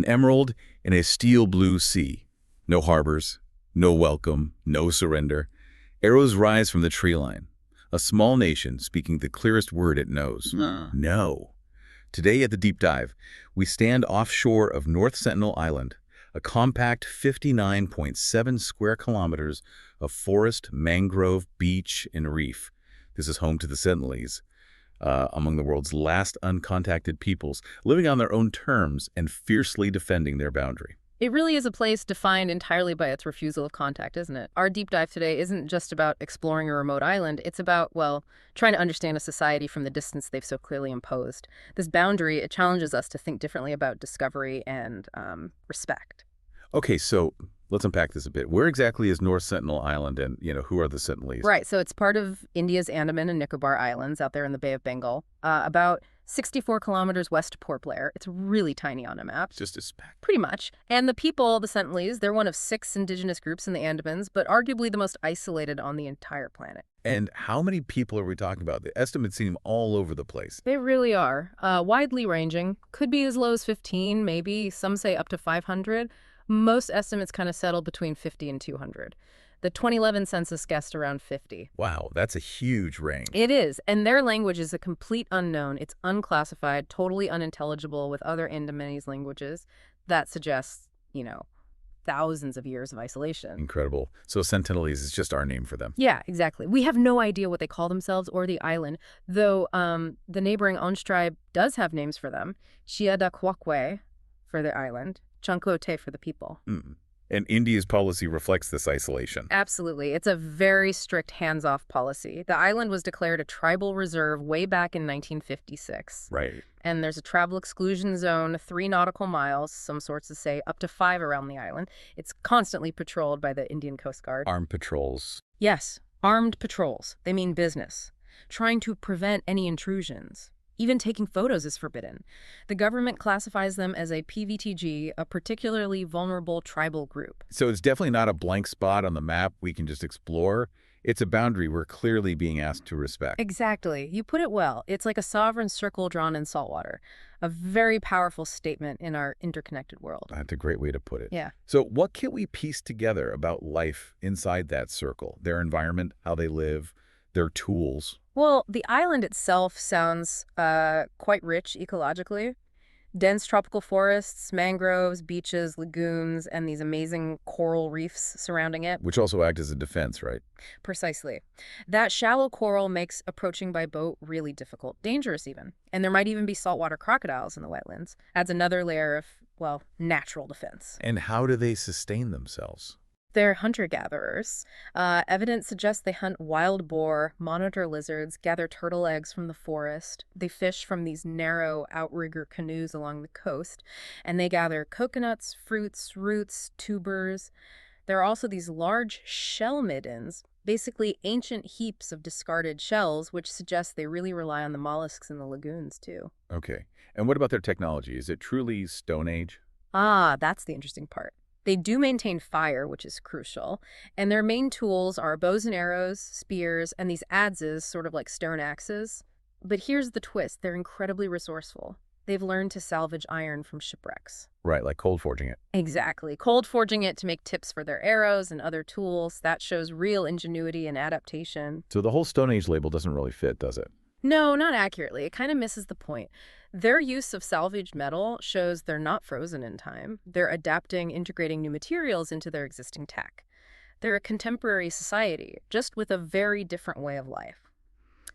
An emerald in a steel blue sea. No harbors, no welcome, no surrender. Arrows rise from the tree line. A small nation speaking the clearest word it knows. No. Today at the Deep Dive, we stand offshore of North Sentinel Island, a compact 59.7 square kilometers of forest, mangrove, beach, and reef. This is home to the Sentinelese, among the world's last uncontacted peoples, living on their own terms and fiercely defending their boundary. It really is a place defined entirely by its refusal of contact, isn't it? Our deep dive today isn't just about exploring a remote island. It's about, well, trying to understand a society from the distance they've so clearly imposed. This boundary, it challenges us to think differently about discovery and respect. Okay, so let's unpack this a bit. Where exactly is North Sentinel Island and, who are the Sentinelese? Right, so it's part of India's Andaman and Nicobar Islands out there in the Bay of Bengal, about 64 kilometers west of Port Blair. It's really tiny on a map. Just a speck. Pretty much. And the people, the Sentinelese, they're one of 6 indigenous groups in the Andamans, but arguably the most isolated on the entire planet. And how many people are we talking about? The estimates seem all over the place. They really are. Widely ranging. Could be as low as 15, maybe. Some say up to 500. Most estimates kind of settle between 50 and 200. The 2011 census guessed around 50. Wow, that's a huge range. It is, and their language is a complete unknown. It's unclassified, totally unintelligible with other Andamanese languages. That suggests, thousands of years of isolation. Incredible. So Sentinelese is just our name for them. Yeah, exactly. We have no idea what they call themselves or the island, though the neighboring Onge tribe does have names for them. Chiadakwakwe for the island, Chankote for the people. And India's policy reflects this isolation. Absolutely. It's a very strict hands-off policy. The island was declared a tribal reserve way back in 1956. Right. And there's a travel exclusion zone, 3 nautical miles, some sources say up to 5 around the island. It's constantly patrolled by the Indian Coast Guard. Armed patrols. Yes, armed patrols. They mean business. Trying to prevent any intrusions. Even taking photos is forbidden. The government classifies them as a PVTG, a particularly vulnerable tribal group. So it's definitely not a blank spot on the map we can just explore. It's a boundary we're clearly being asked to respect. Exactly. You put it well. It's like a sovereign circle drawn in salt water. A very powerful statement in our interconnected world. That's a great way to put it. Yeah. So what can we piece together about life inside that circle? Their environment, how they live, their tools? Well, the island itself sounds quite rich ecologically. Dense tropical forests, mangroves, beaches, lagoons, and these amazing coral reefs surrounding it. Which also act as a defense, right? Precisely. That shallow coral makes approaching by boat really difficult, dangerous even. And there might even be saltwater crocodiles in the wetlands. Adds another layer of, natural defense. And how do they sustain themselves? They're hunter-gatherers. Evidence suggests they hunt wild boar, monitor lizards, gather turtle eggs from the forest. They fish from these narrow outrigger canoes along the coast, and they gather coconuts, fruits, roots, tubers. There are also these large shell middens, basically ancient heaps of discarded shells, which suggests they really rely on the mollusks in the lagoons, too. Okay. And what about their technology? Is it truly Stone Age? Ah, that's the interesting part. They do maintain fire, which is crucial, and their main tools are bows and arrows, spears, and these adzes, sort of like stone axes. But here's the twist. They're incredibly resourceful. They've learned to salvage iron from shipwrecks. Right, like cold forging it. Exactly. Cold forging it to make tips for their arrows and other tools. That shows real ingenuity and adaptation. So the whole Stone Age label doesn't really fit, does it? No, not accurately. It kind of misses the point. Their use of salvaged metal shows they're not frozen in time. They're adapting, integrating new materials into their existing tech. They're a contemporary society, just with a very different way of life.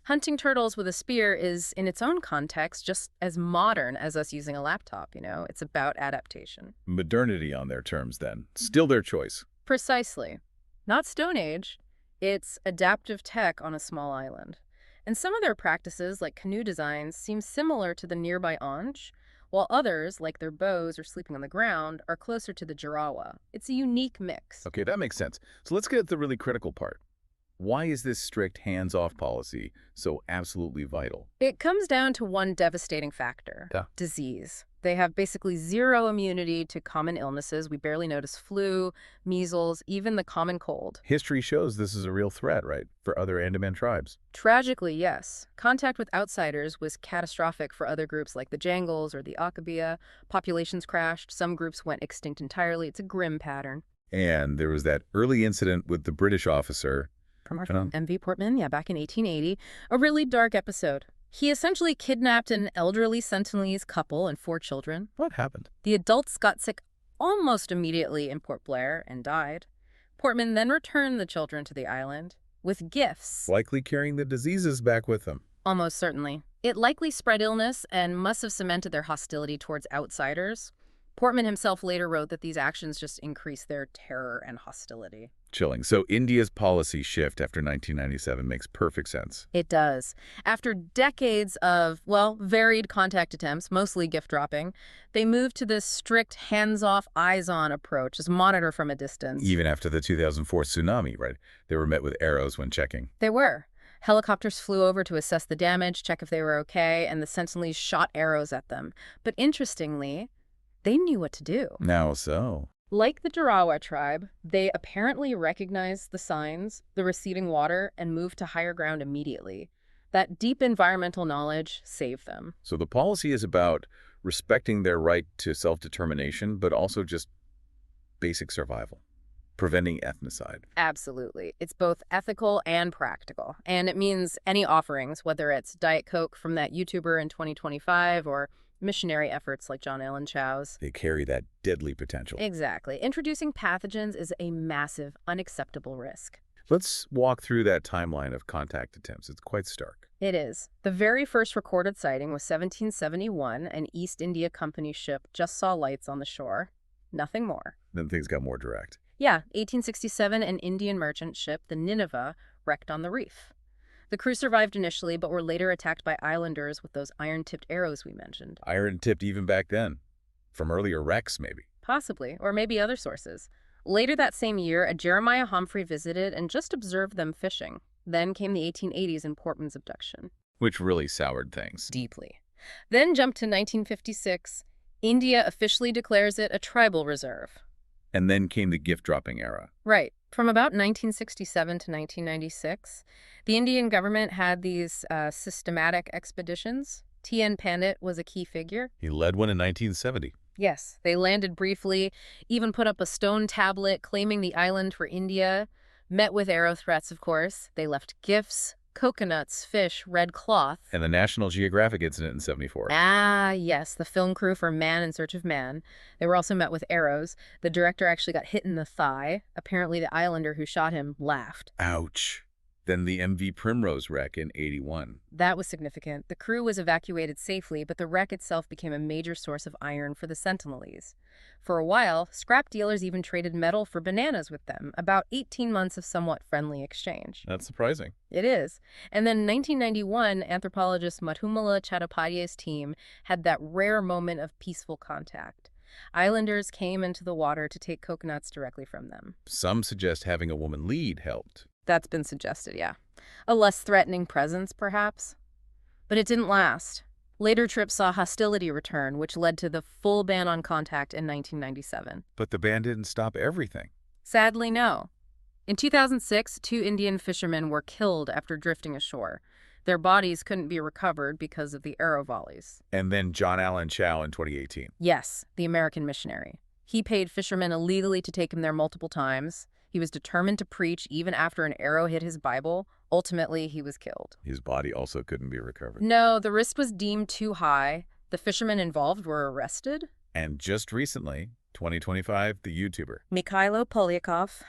Hunting turtles with a spear is, in its own context, just as modern as us using a laptop, It's about adaptation. Modernity on their terms, then. Still their choice. Precisely. Not Stone Age. It's adaptive tech on a small island. And some of their practices, like canoe designs, seem similar to the nearby Onge, while others, like their bows or sleeping on the ground, are closer to the Jarawa. It's a unique mix. Okay, that makes sense. So let's get at the really critical part. Why is this strict hands-off policy so absolutely vital? It comes down to one devastating factor: Yeah. disease. They have basically zero immunity to common illnesses. We barely notice flu, measles, even the common cold. History shows this is a real threat, right, for other Andaman tribes. Tragically, yes. Contact with outsiders was catastrophic for other groups like the Jangles or the Akabia. Populations crashed. Some groups went extinct entirely. It's a grim pattern. And there was that early incident with the British officer. From our Uh, M.V. Portman, back in 1880. A really dark episode. He essentially kidnapped an elderly Sentinelese couple and 4 children. What happened? The adults got sick almost immediately in Port Blair and died. Portman then returned the children to the island with gifts. Likely carrying the diseases back with them. Almost certainly. It likely spread illness and must have cemented their hostility towards outsiders. Portman himself later wrote that these actions just increased their terror and hostility. Chilling. So India's policy shift after 1997 makes perfect sense. It does. After decades of, well, varied contact attempts, mostly gift dropping, they moved to this strict hands-off, eyes-on approach, just monitor from a distance. Even after the 2004 tsunami, right? They were met with arrows when checking. They were. Helicopters flew over to assess the damage, check if they were okay, and the Sentinelese shot arrows at them. But interestingly, they knew what to do. Now so. Like the Jarawa tribe, they apparently recognized the signs, the receding water, and moved to higher ground immediately. That deep environmental knowledge saved them. So the policy is about respecting their right to self-determination, but also just basic survival, preventing ethnocide. Absolutely. It's both ethical and practical. And it means any offerings, whether it's Diet Coke from that YouTuber in 2025 or missionary efforts like John Allen Chow's. They carry that deadly potential. Exactly. Introducing pathogens is a massive, unacceptable risk. Let's walk through that timeline of contact attempts. It's quite stark. It is. The very first recorded sighting was 1771. An East India Company ship just saw lights on the shore. Nothing more. Then things got more direct. Yeah, 1867, an Indian merchant ship, the Nineveh, wrecked on the reef. The crew survived initially, but were later attacked by islanders with those iron-tipped arrows we mentioned. Iron-tipped even back then. From earlier wrecks, maybe. Possibly, or maybe other sources. Later that same year, a Jeremiah Humphrey visited and just observed them fishing. Then came the 1880s and Portman's abduction. Which really soured things. Deeply. Then jump to 1956. India officially declares it a tribal reserve. And then came the gift-dropping era. Right. From about 1967 to 1996, the Indian government had these systematic expeditions. T.N. Pandit was a key figure. He led one in 1970. Yes, they landed briefly, even put up a stone tablet claiming the island for India, met with arrow threats, of course. They left gifts, coconuts, fish, red cloth. And the National Geographic incident in 74. Ah, yes, the film crew for Man in Search of Man. They were also met with arrows. The director actually got hit in the thigh. Apparently the islander who shot him laughed. Ouch. Then the MV Primrose wreck in 81. That was significant. The crew was evacuated safely, but the wreck itself became a major source of iron for the Sentinelese. For a while, scrap dealers even traded metal for bananas with them, about 18 months of somewhat friendly exchange. That's surprising. It is. And then in 1991, anthropologist Madhumala Chattopadhyay's team had that rare moment of peaceful contact. Islanders came into the water to take coconuts directly from them. Some suggest having a woman lead helped. That's been suggested, yeah. A less threatening presence, perhaps. But it didn't last. Later trips saw hostility return, which led to the full ban on contact in 1997. But the ban didn't stop everything. Sadly, no. In 2006, 2 Indian fishermen were killed after drifting ashore. Their bodies couldn't be recovered because of the arrow volleys. And then John Allen Chow in 2018. Yes, the American missionary. He paid fishermen illegally to take him there multiple times. He was determined to preach even after an arrow hit his Bible. Ultimately, he was killed. His body also couldn't be recovered. No, the risk was deemed too high. The fishermen involved were arrested. And just recently, 2025, the YouTuber. Mikhailo Polyakov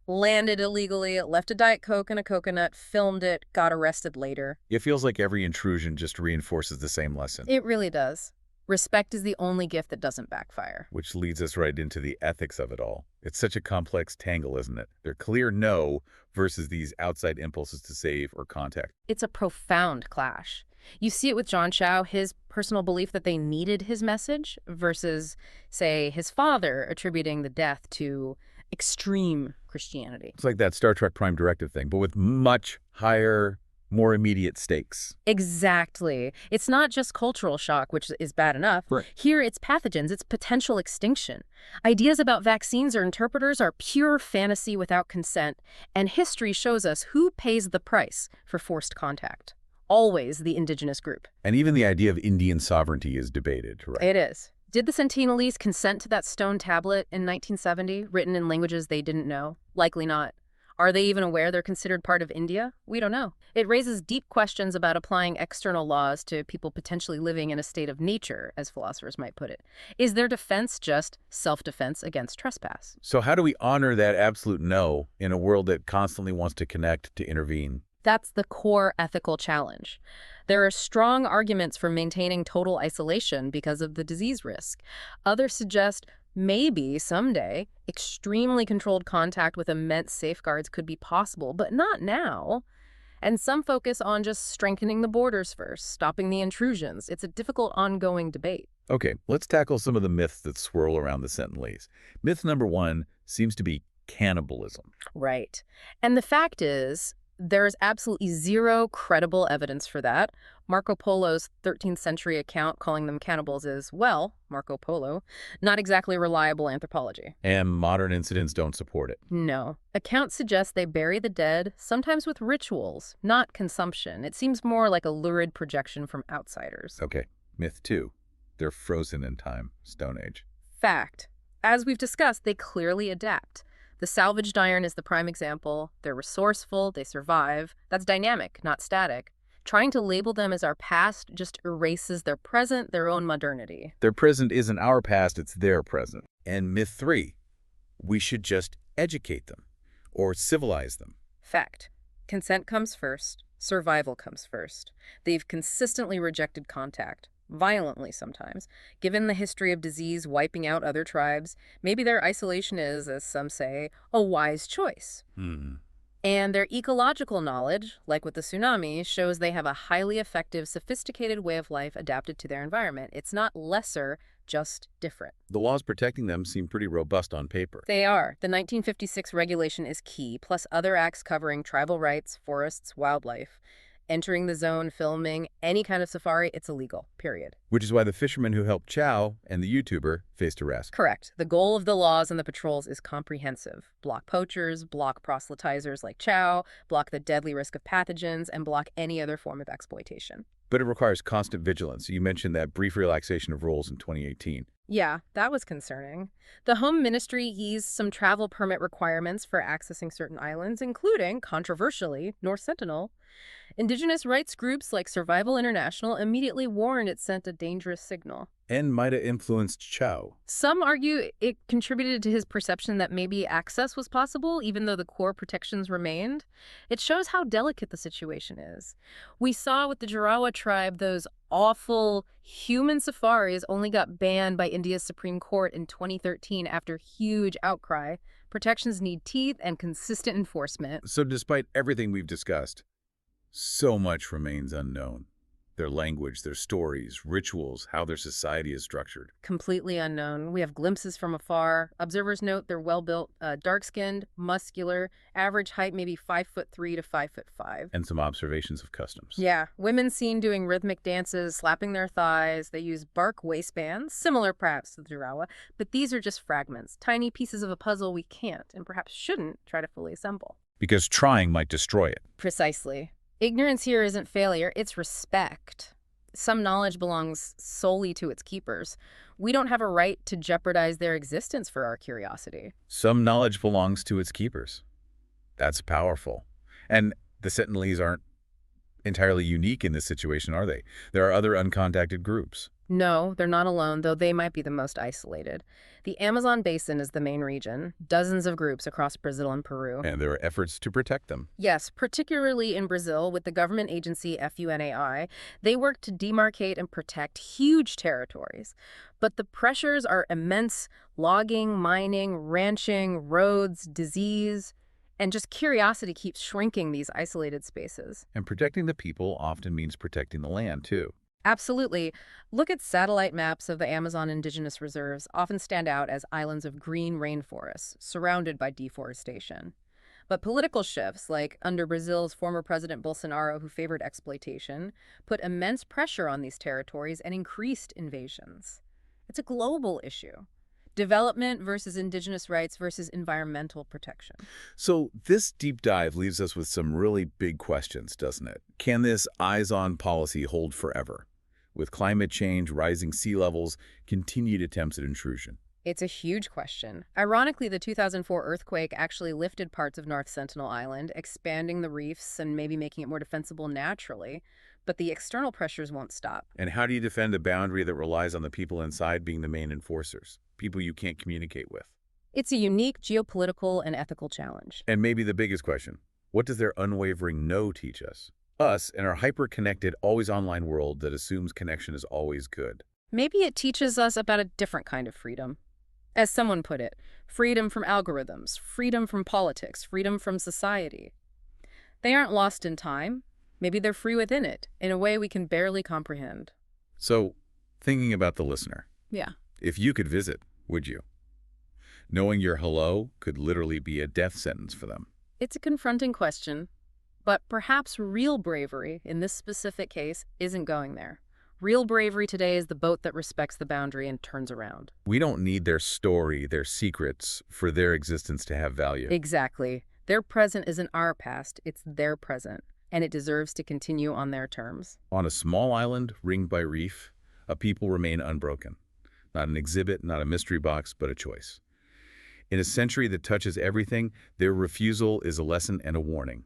landed illegally, left a Diet Coke and a coconut, filmed it, got arrested later. It feels like every intrusion just reinforces the same lesson. It really does. Respect is the only gift that doesn't backfire. Which leads us right into the ethics of it all. It's such a complex tangle, isn't it? Their clear no versus these outside impulses to save or contact. It's a profound clash. You see it with John Chow, his personal belief that they needed his message, versus, say, his father attributing the death to extreme Christianity. It's like that Star Trek Prime Directive thing, but with much higher, more immediate stakes. Exactly. It's not just cultural shock, which is bad enough. Right. Here, it's pathogens, it's potential extinction. Ideas about vaccines or interpreters are pure fantasy without consent, and history shows us who pays the price for forced contact. Always the indigenous group. And even the idea of Indian sovereignty is debated, right? It is. Did the Sentinelese consent to that stone tablet in 1970, written in languages they didn't know? Likely not. Are they even aware they're considered part of India? We don't know. It raises deep questions about applying external laws to people potentially living in a state of nature, as philosophers might put it. Is their defense just self-defense against trespass? So how do we honor that absolute no in a world that constantly wants to connect, to intervene? That's the core ethical challenge. There are strong arguments for maintaining total isolation because of the disease risk. Others suggest maybe someday extremely controlled contact with immense safeguards could be possible, but not now. And some focus on just strengthening the borders first, stopping the intrusions. It's a difficult ongoing debate. Okay, let's tackle some of the myths that swirl around the Sentinelese. Myth number one seems to be cannibalism. Right. And the fact is, there's absolutely zero credible evidence for that. Marco Polo's 13th century account calling them cannibals is, well, Marco Polo, not exactly reliable anthropology. And modern incidents don't support it. No. Accounts suggest they bury the dead, sometimes with rituals, not consumption. It seems more like a lurid projection from outsiders. Okay, myth two. They're frozen in time, Stone Age. Fact. As we've discussed, they clearly adapt. The salvaged iron is the prime example. They're resourceful, they survive. That's dynamic, not static. Trying to label them as our past just erases their present, their own modernity. Their present isn't our past, it's their present. And myth three, we should just educate them or civilize them. Fact. Consent comes first. Survival comes first. They've consistently rejected contact. Violently sometimes. Given the history of disease wiping out other tribes, maybe their isolation is, as some say, a wise choice. And their ecological knowledge, like with the tsunami, shows they have a highly effective, sophisticated way of life adapted to their environment. It's not lesser, just different. The laws protecting them seem pretty robust on paper. They are. The 1956 regulation is key, plus other acts covering tribal rights, forests, wildlife. Entering the zone, filming, any kind of safari, it's illegal, period. Which is why the fisherman who helped Chow and the YouTuber faced arrest. Correct. The goal of the laws and the patrols is comprehensive. Block poachers, block proselytizers like Chow, block the deadly risk of pathogens, and block any other form of exploitation. But it requires constant vigilance. You mentioned that brief relaxation of rules in 2018. Yeah, that was concerning. The Home Ministry eased some travel permit requirements for accessing certain islands, including, controversially, North Sentinel. Indigenous rights groups like Survival International immediately warned it sent a dangerous signal. And might have influenced Chow. Some argue it contributed to his perception that maybe access was possible, even though the core protections remained. It shows how delicate the situation is. We saw with the Jarawa tribe those awful human safaris only got banned by India's Supreme Court in 2013 after huge outcry. Protections need teeth and consistent enforcement. So despite everything we've discussed, so much remains unknown. Their language, their stories, rituals, how their society is structured. Completely unknown. We have glimpses from afar. Observers note they're well-built, dark-skinned, muscular, average height maybe 5'3" to 5'5". And some observations of customs. Yeah, women seen doing rhythmic dances, slapping their thighs. They use bark waistbands, similar perhaps to the Jarawa, but these are just fragments, tiny pieces of a puzzle we can't and perhaps shouldn't try to fully assemble. Because trying might destroy it. Precisely. Ignorance here isn't failure, it's respect. Some knowledge belongs solely to its keepers. We don't have a right to jeopardize their existence for our curiosity. Some knowledge belongs to its keepers. That's powerful. And the Sentinelese aren't entirely unique in this situation, are they? There are other uncontacted groups. No, they're not alone, though they might be the most isolated. The Amazon basin is the main region, dozens of groups across Brazil and Peru. And there are efforts to protect them. Yes, particularly in Brazil with the government agency FUNAI. They work to demarcate and protect huge territories. But the pressures are immense: logging, mining, ranching, roads, disease. And just curiosity keeps shrinking these isolated spaces. And protecting the people often means protecting the land, too. Absolutely. Look at satellite maps of the Amazon indigenous reserves, often stand out as islands of green rainforests, surrounded by deforestation. But political shifts, like under Brazil's former President Bolsonaro, who favored exploitation, put immense pressure on these territories and increased invasions. It's a global issue. Development versus indigenous rights versus environmental protection. So this deep dive leaves us with some really big questions, doesn't it? Can this eyes-on policy hold forever? With climate change, rising sea levels, continued attempts at intrusion. It's a huge question. Ironically, the 2004 earthquake actually lifted parts of North Sentinel Island, expanding the reefs and maybe making it more defensible naturally. But the external pressures won't stop. And how do you defend a boundary that relies on the people inside being the main enforcers? People you can't communicate with. It's a unique geopolitical and ethical challenge. And maybe the biggest question, what does their unwavering no teach us? Us in our hyper-connected, always-online world that assumes connection is always good. Maybe it teaches us about a different kind of freedom. As someone put it, freedom from algorithms, freedom from politics, freedom from society. They aren't lost in time. Maybe they're free within it, in a way we can barely comprehend. So, thinking about the listener, Yeah. if you could visit, would you? Knowing your hello could literally be a death sentence for them. It's a confronting question, but perhaps real bravery, in this specific case, isn't going there. Real bravery today is the boat that respects the boundary and turns around. We don't need their story, their secrets, for their existence to have value. Exactly. Their present isn't our past, it's their present, and it deserves to continue on their terms. On a small island ringed by reef, a people remain unbroken. Not an exhibit, not a mystery box, but a choice. In a century that touches everything, their refusal is a lesson and a warning.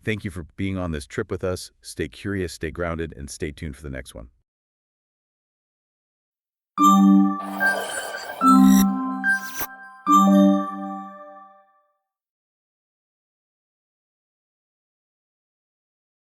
Thank you for being on this trip with us. Stay curious, stay grounded, and stay tuned for the next one.